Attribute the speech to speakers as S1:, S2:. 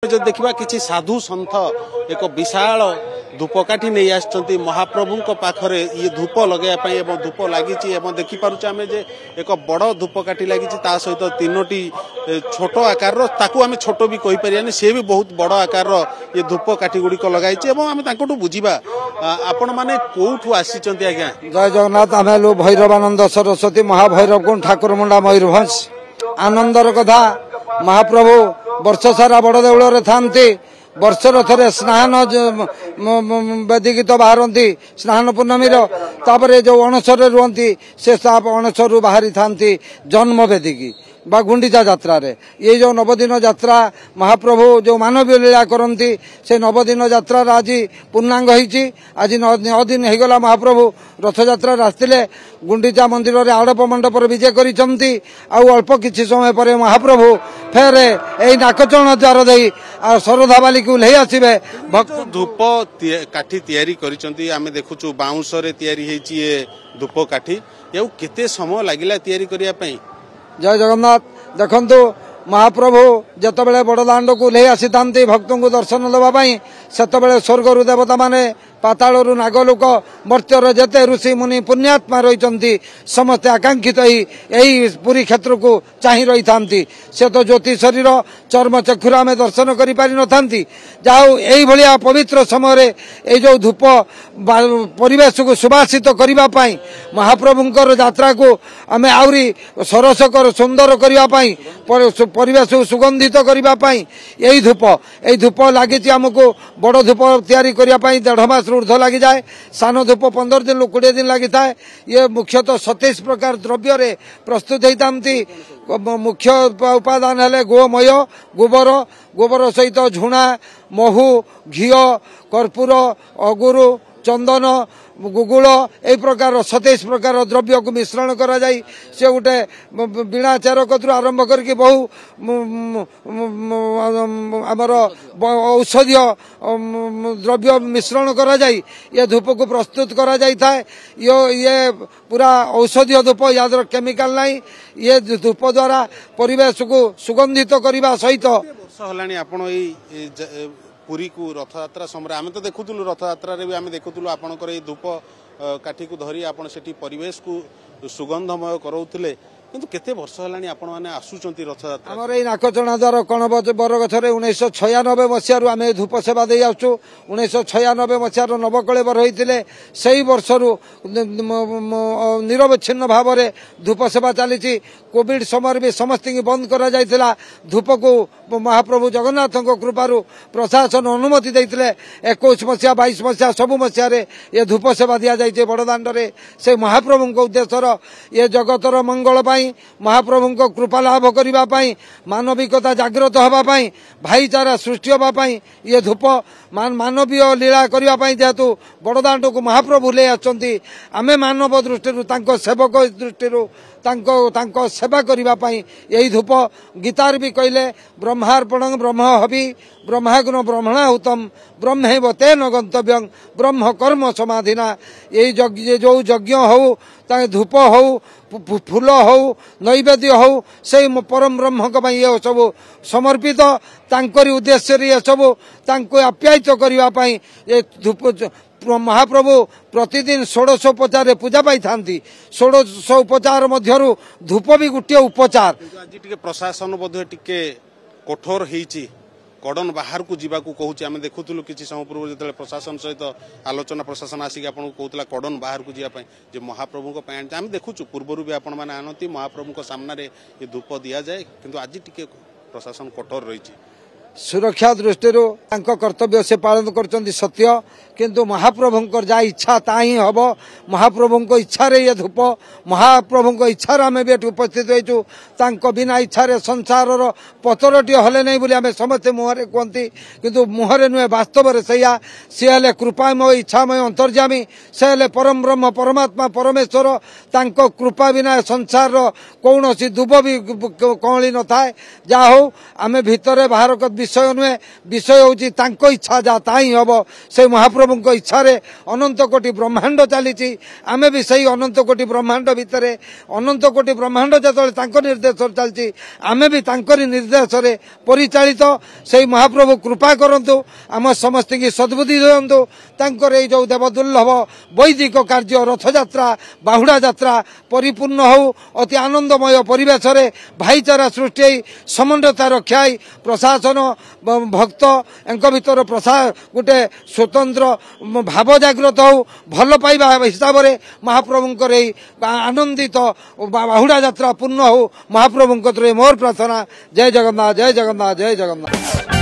S1: जो देखा कि साधु सन्थ एक विशाल धूपकाठी नहीं आसचंती महाप्रभु पाखरे ये धूप लगे धूप लगी देखिपुचे आम जे एक बड़ धूपकाठी लगी सहित तीनोटी छोट आकार ताकू आम छोट भी कहीपर सी भी बहुत बड़ आकार ये धूपकाठी गुड़िक लगाई आम बुझा आपण मैंने कौठू आसी आज्ञा।
S2: जय जगन्नाथ आम भैरवानंद सरस्वती महाभैरव कुंड ठाकुर मुंडा मयूरभंज आनंदर कथा महाप्रभु वर्ष सारा बड़ देवल थांती वर्षर थे स्नान वेदिकी तो बाहरती स्नान पूर्णमी जो अणसर रुहति से अणसर बाहरी थांती जन्म वेदिकी बा गुंडीचा यात्रा रे ये जो नवदिन यात्रा महाप्रभु जो मानवीय लीला करती से नवदिन यात्रा आज पूर्णांग होती आज 9 दिन होगला महाप्रभु रथ यात्रा आसते गुंडीचा मंदिर रे आड़प मंडप विजय करती अल्प किछि समय पर महाप्रभु फेर यही नाकचरण द्वार दे शरधा बाली को ले आसबे
S1: भक्त धूप काठी तैयारी करिसंती आमे देखुछु बाउंस रे तैयारी हेची ये धूप काठी यौ केते समय लागिला तैयारी करिया पई।
S2: जय जगन्नाथ देखंतु महाप्रभु जतबेले बड़दाण्ड को ले आसी थांती भक्तों को दर्शन देवाई सेतबेले स्वर्गरु देवता माने पातालरु नागलोक मर्त्यर जेते ऋषि मुनि पुण्यात्मा रही समस्ते आकांक्षित यही पुरी क्षेत्र को चाह रही थांती से तो ज्योति शरीर चर्म चक्षुर आम दर्शन करि पारि न थांती जाओ यही भलिया पवित्र समय ये जो धूप परिवेश को सुभाषित करबा पई महाप्रभुंकर यात्रा को आमे आउरी सरसकर सुंदर करबा पई परिवेश को सुगंधित करबा पई यही धूप लागी आमको बड़ धूप तैयारी करबा पई 1.5 मास ऊर्ध लगी जाए सान धूप 15 दिन 20 दिन लगी था ये मुख्यतः 27 प्रकार द्रव्य रे प्रस्तुत होता मुख्य उपादान है गोमय गोबर सहित झुणा महू घी कर्पूर अगुरु चंदन गुगुल यही प्रकार 27 प्रकार द्रव्य को मिश्रण करा जाई से गोटे बीणा चारक आरंभ करके बहु आमर औषधीय द्रव्य मिश्रण करा जाई ये धूप को प्रस्तुत करा जाई था ये पूरा औषधीय धूप याद केमिकल नहीं ये धूप द्वारा परिवेश को सुगंधित करने सहित पुरी को रथ यात्रा समय आम तो देखुलु रथ यात्रा भी आम देखुलु आपणकर ये धूप काठी को धरी आपन सेठी परिवेश को सुगंधमय कराउथिले किंतु केते वर्ष हलानी आपण माने आसुचंती रथ यात्रा हमर ए नाकचणा द्वार कण बरगछरे 1996 मसियारु आमे धूप सेवा दे आछू 1996 मसियार नवकलेवर होइतिले सेही वर्षरु निरवच्छिन्न भाव में धूप सेवा चली कोविड समय भी समस्त बंद करा जायतिला धूप को महाप्रभु जगन्नाथ कृपारु प्रशासन अनुमति देते 21 मसीहा 22 मसीहा सबु मसीह ये धूप सेवा दि जाए बड़दाण्ड से महाप्रभु उद्देश्य ये जगतर मंगल महाप्रभु को कृपा लाभ करने मानविकता जागृत होगापाई भाईचारा सृष्टि होगापाई ये धूप मानवीय लीला करने जेहेतु बड़दाण्ड को महाप्रभु ले आछंती आमे मानव दृष्टि सेवक दृष्टि सेवा करने यही धूप गीतार भी कहले ब्रह्मार्पण ब्रह्म हवि ब्रह्माग्न ब्रह्मणाहुतम ब्रह्मैव तेन गंतव्यं ब्रह्म कर्म समाधिना यही जो यज्ञ हो धूप हो फूल हो नैवेद्य हो से परम ब्रह्म को ये सब समर्पित तांकरी उद्देश्य ये सब आप्यायित करने ये धूप महाप्रभु प्रतिदिन 16उपचार पूजा पाई थांती 16उपचार मध्यरु धूप भी गोटे उपचार
S1: आज प्रशासन बोध टिके कठोर होईची कड़न बाहर को जीवा को कहूँ आम देखुलु कि समय पूर्व जो प्रशासन सहित आलोचना प्रशासन आसिक आपको कहूला कड़न बाहर को जीवाई महाप्रभु आम देखुचु पूर्वर भी आपण मैंने आनती महाप्रभु सामने ये धूप दि जाए किंतु आज टिके प्रशासन कठोर रही
S2: सुरक्षा दृष्टि कर्तव्य से पालन कर सत्य किंतु महाप्रभुंकर जहाँ इच्छा ता ही हम महाप्रभु इच्छा रे ये धूप महाप्रभु इच्छा आम भी उपस्थित होइछु बिना इच्छा रे संसार पतरटी हले नहीं बोली आम समस्ते मुहरे कहती किंतु मुहरे नुहे वास्तव में सैया सी हेले कृपामय इच्छामय अंतर्यामी से हेले परम ब्रह्म परमात्मा परमेश्वर तांको कृपा बिना संसार कौन दुब भी कौली न थाए जा हो आम भितर बाहर विषय नुहे विषय हूँ इच्छा जहाँ ता ही हम से महाप्रभु इच्छा अनंत कोटि ब्रह्मांड चली आमे भी सही अनंत कोटि ब्रह्मांड भितर अनंत कोटि ब्रह्मांड जो निर्देश चलती आमे भी निर्देश परिचालित से महाप्रभु कृपा करंतु आम समस्त की सद्बुद्धि दिंतु तांकर जो देवदुर्लभ वैदिक कार्य रथयात्रा बाहुड़ा यात्रा परिपूर्ण हो अति आनंदमय परिवेश रे भाईचारा सृष्टि समन्वयता रक्षा प्रशासन भक्त भीतर गोटे स्वतंत्र भाव जागृत हो भल पाइबा हिसाब से महाप्रभुंकर आनंदित बाहुड़ा यात्रा पूर्ण हो महाप्रभु मोर प्रार्थना। जय जगन्नाथ जय जगन्नाथ जय जगन्नाथ।